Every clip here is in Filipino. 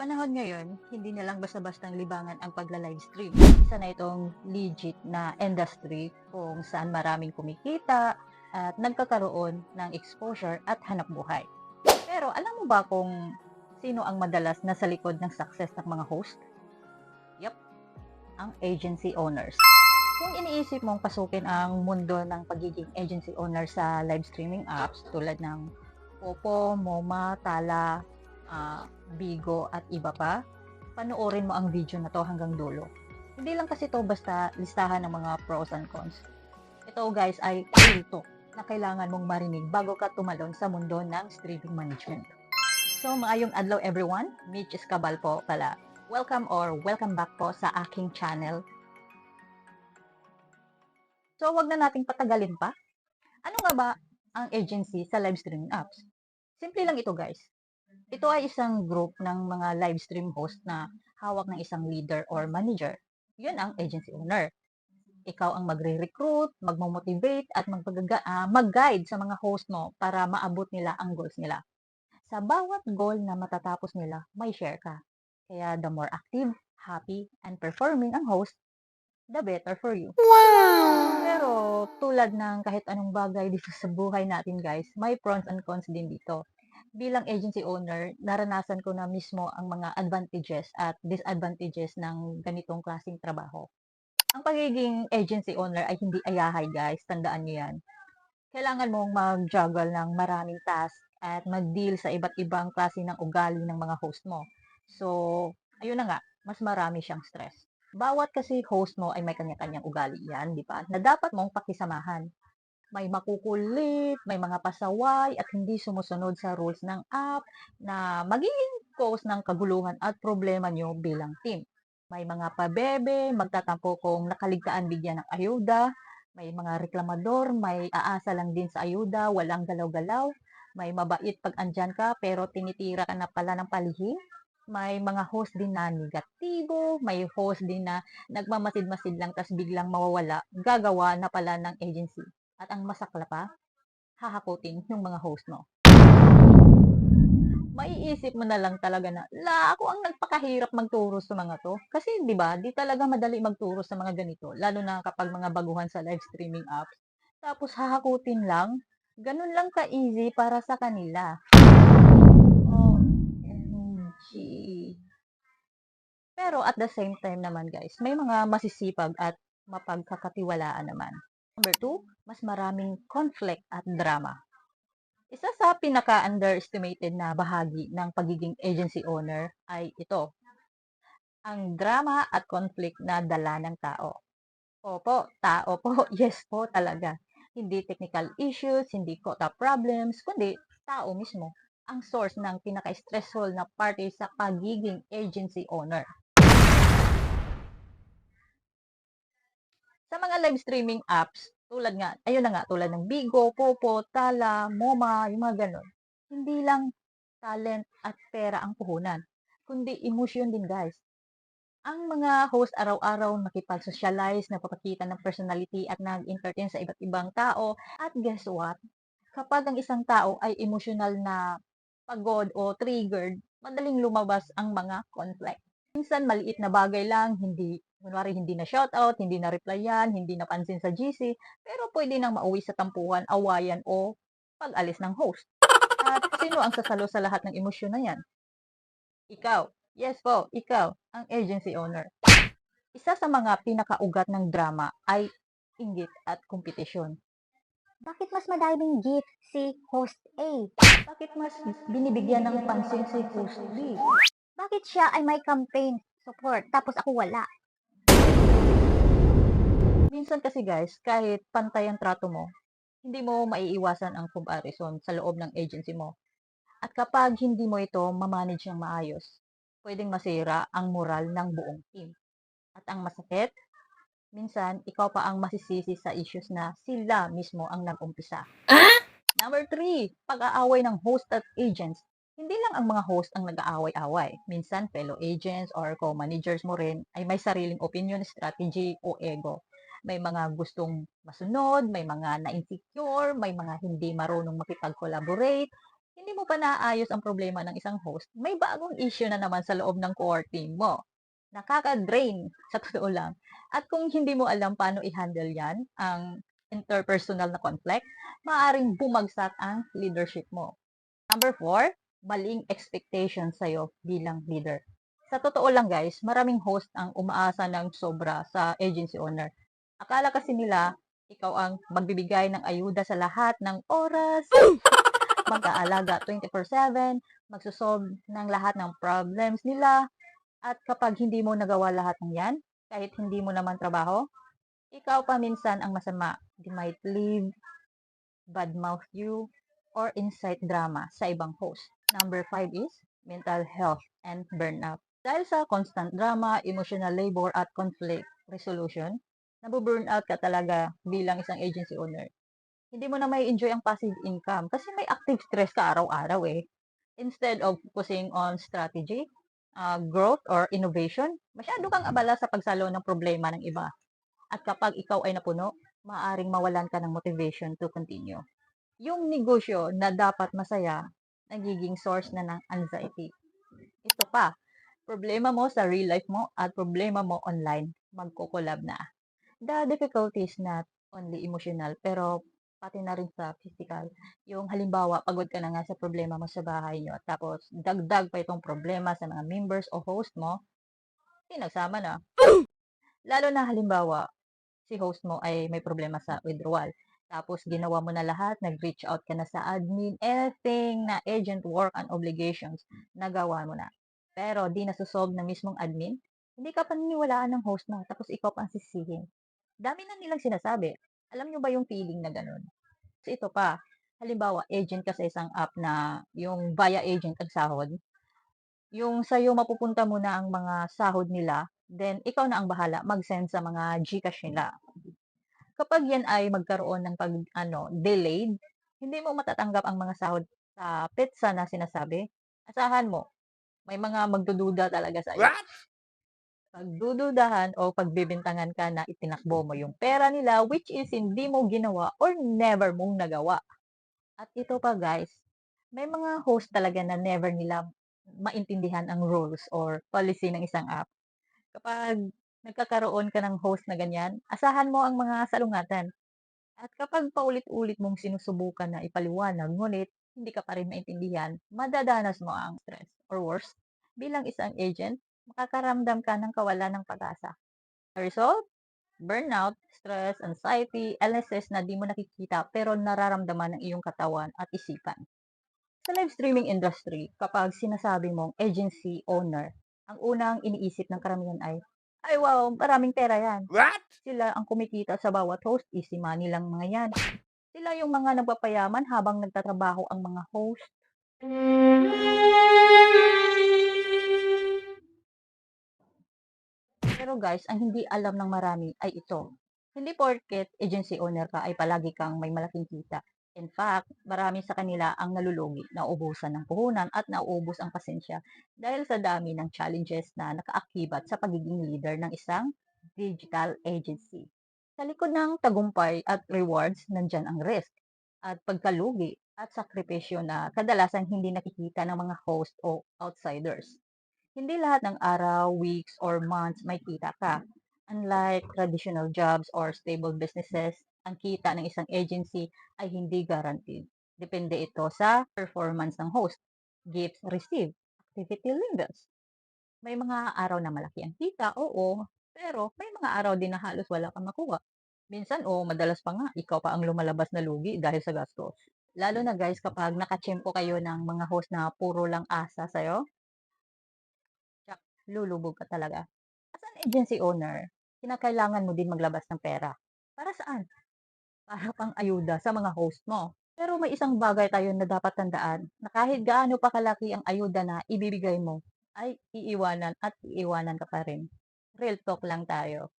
panahon ngayon, hindi na lang basta-bastang libangan ang pagla-livestream. Isa na itong legit na industry kung saan maraming kumikita at nagkakaroon ng exposure at hanap buhay. Pero alam mo ba kung sino ang madalas nasa likod ng success ng mga host? Yup, ang agency owners. Kung iniisip mong pasukin ang mundo ng pagiging agency owner sa live streaming apps tulad ng Popo, Moma, Tala, Bigo at iba pa, panoorin mo ang video na to hanggang dulo. Hindi lang kasi to basta listahan ng mga pros and cons. Ito guys ay kulto na kailangan mong marinig bago ka tumalon sa mundo ng streaming management. So maayong adlaw everyone, Mitch Escabal po pala. Welcome back po sa aking channel. So wag na nating patagalin pa. Ano nga ba ang agency sa live streaming apps? Simple lang ito guys. Ito ay isang group ng mga live stream host na hawak ng isang leader or manager. Yun ang agency owner. Ikaw ang magre-recruit, magmo-motivate at mag-guide sa mga host mo para maabot nila ang goals nila. Sa bawat goal na matatapos nila, may share ka. Kaya the more active, happy, and performing ang host, the better for you. Pero tulad ng kahit anong bagay dito sa buhay natin guys, may pros and cons din dito. Bilang agency owner, naranasan ko na mismo ang mga advantages at disadvantages ng ganitong klaseng trabaho. Ang pagiging agency owner ay hindi ayahay guys, tandaan nyo yan. Kailangan mong mag-juggle ng maraming task at mag-deal sa iba't ibang klase ng ugali ng mga host mo. So, ayun na nga, mas marami siyang stress. Bawat kasi host mo ay may kanya-kanyang ugali yan, di ba? Na dapat mong pakisamahan. May makukulit, may mga pasaway at hindi sumusunod sa rules ng app na magiging cause ng kaguluhan at problema nyo bilang team. May mga pabebe, magtatampo kung nakaligtaan bigyan ng ayuda, may mga reklamador, may aasa lang din sa ayuda, walang galaw-galaw, may mabait pag andyan ka pero tinitira ka na pala ng palihim, may mga host din na negatibo, may host din na nagmamasid-masid lang tas biglang mawawala, gagawa na pala ng agency. At ang masakla pa, hahakutin yung mga host mo. Maiisip mo na lang talaga na, ako ang nagpakahirap magturo sa mga to. Kasi 'di ba, di talaga madali magturo sa mga ganito, lalo na kapag mga baguhan sa live streaming apps. Tapos hahakutin lang, ganun lang ka-easy para sa kanila. OMG. Pero at the same time naman guys, may mga masisipag at mapagkakatiwalaan naman. Number 2, mas maraming conflict at drama. Isa sa pinaka-underestimated na bahagi ng pagiging agency owner ay ito, ang drama at conflict na dala ng tao. Opo, tao po, yes po talaga. Hindi technical issues, hindi quota problems, kundi tao mismo ang source ng pinaka-stressful na parte sa pagiging agency owner. Sa mga live streaming apps, ayun na nga, tulad ng Bigo, Popo, Tala, Moma, yung mga ganun. Hindi lang talent at pera ang puhunan, kundi emotion din guys. Ang mga host araw-araw nakipag-socialize, nagpapakita ng personality at nag-entertain sa iba't ibang tao. At guess what? Kapag ang isang tao ay emotional na pagod o triggered, madaling lumabas ang mga conflict. Minsan maliit na bagay lang, kunwari hindi na shoutout, hindi na replyan, hindi napansin sa GC, pero pwede nang mauwi sa tampuhan, awayan o pag-alis ng host. At sino ang sasalo sa lahat ng emosyon na yan? Ikaw. Yes po, ikaw, ang agency owner. Isa sa mga pinakaugat ng drama ay inggit at kompetisyon. Bakit mas madaming gift si host A? Bakit mas binibigyan ng pansin si host B? Bakit siya ay may campaign support tapos ako wala? Minsan kasi guys, kahit pantay ang trato mo, hindi mo maiiwasan ang comparison sa loob ng agency mo. At kapag hindi mo ito mamanage ng maayos, pwedeng masira ang moral ng buong team. At ang masakit, minsan ikaw pa ang masisisi sa issues na sila mismo ang nag-umpisa. Number 3, pag-aaway ng host at agents. Hindi lang ang mga host ang nag-aaway-away. Minsan, fellow agents or co-managers mo rin ay may sariling opinion, strategy o ego. May mga gustong masunod, may mga na-insecure, may mga hindi marunong makipag-collaborate. hindi mo pa naayos ang problema ng isang host, may bagong issue na naman sa loob ng core team mo. Nakaka-drain, sa totoo lang. At kung hindi mo alam paano i-handle yan, ang interpersonal na conflict, maaaring bumagsak ang leadership mo. Number 4, maling expectation sa'yo bilang leader. Sa totoo lang guys, maraming host ang umaasa ng sobra sa agency owner. Akala kasi nila, ikaw ang magbibigay ng ayuda sa lahat ng oras, mag-aalaga 24/7, magsosolve ng lahat ng problems nila, at kapag hindi mo nagawa lahat ng yan, kahit hindi mo naman trabaho, ikaw pa minsan ang masama. They might leave, badmouth you, or incite drama sa ibang host. Number 5 is mental health and burnout. Dahil sa constant drama, emotional labor, at conflict resolution, nabu-burnout ka talaga bilang isang agency owner. Hindi mo na may enjoy ang passive income kasi may active stress ka araw-araw eh. Instead of focusing on strategy, growth, or innovation, masyado kang abala sa pagsalo ng problema ng iba. At kapag ikaw ay napuno, maaaring mawalan ka ng motivation to continue. Yung negosyo na dapat masaya, nagiging source na ng anxiety. Ito pa, problema mo sa real life mo at problema mo online, magko-collab na. The difficulty is not only emotional, pero pati na rin sa physical. Yung halimbawa, pagod ka na nga sa problema mo sa bahay nyo, tapos dagdag pa itong problema sa mga members o host mo, pinagsama na. Lalo na halimbawa, si host mo ay may problema sa withdrawal. Tapos ginawa mo na lahat, nag-reach out ka na sa admin, anything na agent work and obligations, nagawa mo na. Pero di nasusolve ng mismong admin, hindi ka paniniwalaan ng host mo, tapos ikaw pa ang sisihin. Dami na nilang sinasabi. Alam nyo ba yung feeling na ganun? So ito pa, halimbawa, agent ka sa isang app na yung via agent ang sahod, yung sa'yo mapupunta muna ang mga sahod nila, then ikaw na ang bahala mag-send sa mga GCash nila. Kapag yan ay magkaroon ng delayed, hindi mo matatanggap ang mga sahod sa petsa na sinasabi, asahan mo, may mga magdududa talaga sa iyo. What? Pagdududahan o pagbibintangan ka na itinakbo mo yung pera nila which is hindi mo ginawa or never mong nagawa. At ito pa guys, may mga host talaga na never nila maintindihan ang rules or policy ng isang app. Kapag nagkakaroon ka ng host na ganyan, asahan mo ang mga salungatan. At kapag paulit-ulit mong sinusubukan na ipaliwanag, ngunit hindi ka pa rin maintindihan, madadanas mo ang stress. Or worse, bilang isang agent, makakaramdam ka ng kawalan ng pag-asa. The result? Burnout, stress, anxiety, illnesses na di mo nakikita pero nararamdaman ng iyong katawan at isipan. Sa live streaming industry, kapag sinasabi mong agency owner, ang unang iniisip ng karamihan ay wow, maraming pera yan. What? Sila ang kumikita sa bawat host, easy money lang mga yan. Sila yung mga nagpapayaman habang nagtatrabaho ang mga host. Pero guys, ang hindi alam ng marami ay ito. Hindi porket agency owner ka ay palagi kang may malaking kita. In fact, marami sa kanila ang nalulugi, nauubusan ng puhunan at nauubos ang pasensya dahil sa dami ng challenges na nakaakibat sa pagiging leader ng isang digital agency. Sa likod ng tagumpay at rewards, nandyan ang risk at pagkalugi at sakripisyo na kadalasan hindi nakikita ng mga host o outsiders. Hindi lahat ng araw, weeks, or months may kita ka. Unlike traditional jobs or stable businesses, ang kita ng isang agency ay hindi guaranteed. Depende ito sa performance ng host, gifts received, activity levels. May mga araw na malaki ang kita, oo, pero may mga araw din na halos wala kang makuha. Minsan o madalas pa nga, ikaw pa ang lumalabas na lugi dahil sa gastos. Lalo na guys kapag nakachempo kayo ng mga host na puro lang asa sa'yo, tsak, lulubog ka talaga. As an agency owner, kinakailangan mo din maglabas ng pera. Para saan? Para pang ayuda sa mga host mo. Pero may isang bagay tayo na dapat tandaan na kahit gaano pa kalaki ang ayuda na ibibigay mo, ay iiwanan at iiwanan ka pa rin. Real talk lang tayo.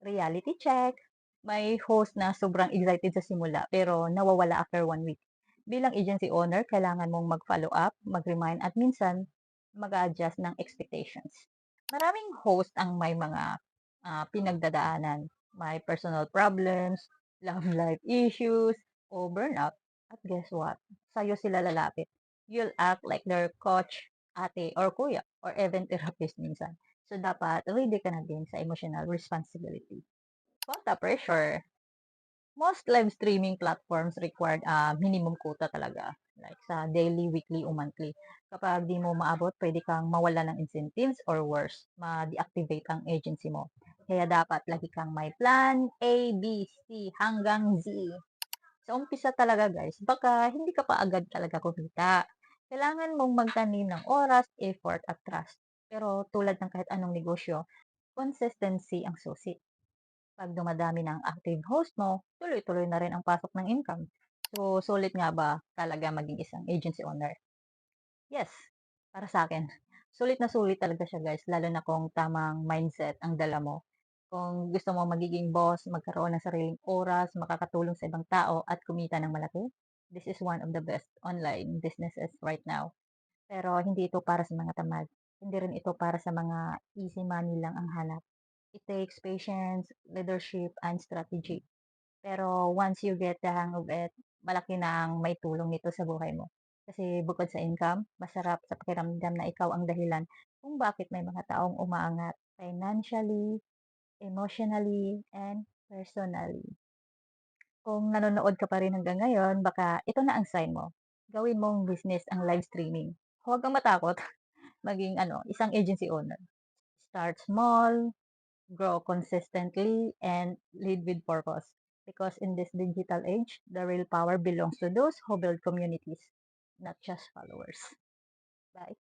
Reality check. May host na sobrang excited sa simula pero nawawala after 1 week. Bilang agency owner, kailangan mong mag-follow up, mag-remind at minsan mag-adjust ng expectations. Maraming host ang may mga pinagdadaanan. May personal problems, love life issues, o burnout. At guess what? Sa'yo sila lalapit. You'll act like their coach, ate, or kuya, or even therapist minsan. So, dapat ready ka na din sa emotional responsibility. Quota pressure. Most live streaming platforms required a minimum quota talaga. Like sa daily, weekly, o monthly. Kapag di mo maabot, pwede kang mawala ng incentives or worse, ma-deactivate ang agency mo. Kaya dapat lagi kang may plan A, B, C hanggang Z. Sa umpisa talaga guys, baka hindi ka pa agad talaga kumita. Kailangan mong magtanim ng oras, effort at trust. Pero tulad ng kahit anong negosyo, consistency ang susi. Pag dumadami ng active host mo, tuloy-tuloy na rin ang pasok ng income. So, sulit nga ba talaga maging isang agency owner? Yes, para sa akin. Sulit na sulit talaga siya guys, lalo na kung tamang mindset ang dala mo. Kung gusto mo magiging boss, magkaroon ng sariling oras, makakatulong sa ibang tao at kumita ng malaki, this is one of the best online businesses right now. Pero hindi ito para sa mga tamad. Hindi rin ito para sa mga easy money lang ang hanap. It takes patience, leadership, and strategy. Pero once you get the hang of it, malaki na ang may tulong nito sa buhay mo. Kasi bukod sa income, masarap sa pakiramdam na ikaw ang dahilan kung bakit may mga taong umaangat financially, emotionally, and personally. Kung nanonood ka pa rin hanggang ngayon, baka ito na ang sign mo. Gawin mong business ang live streaming. Huwag kang matakot maging isang agency owner. Start small, grow consistently, and lead with purpose. Because in this digital age, the real power belongs to those who build communities, not just followers. Bye.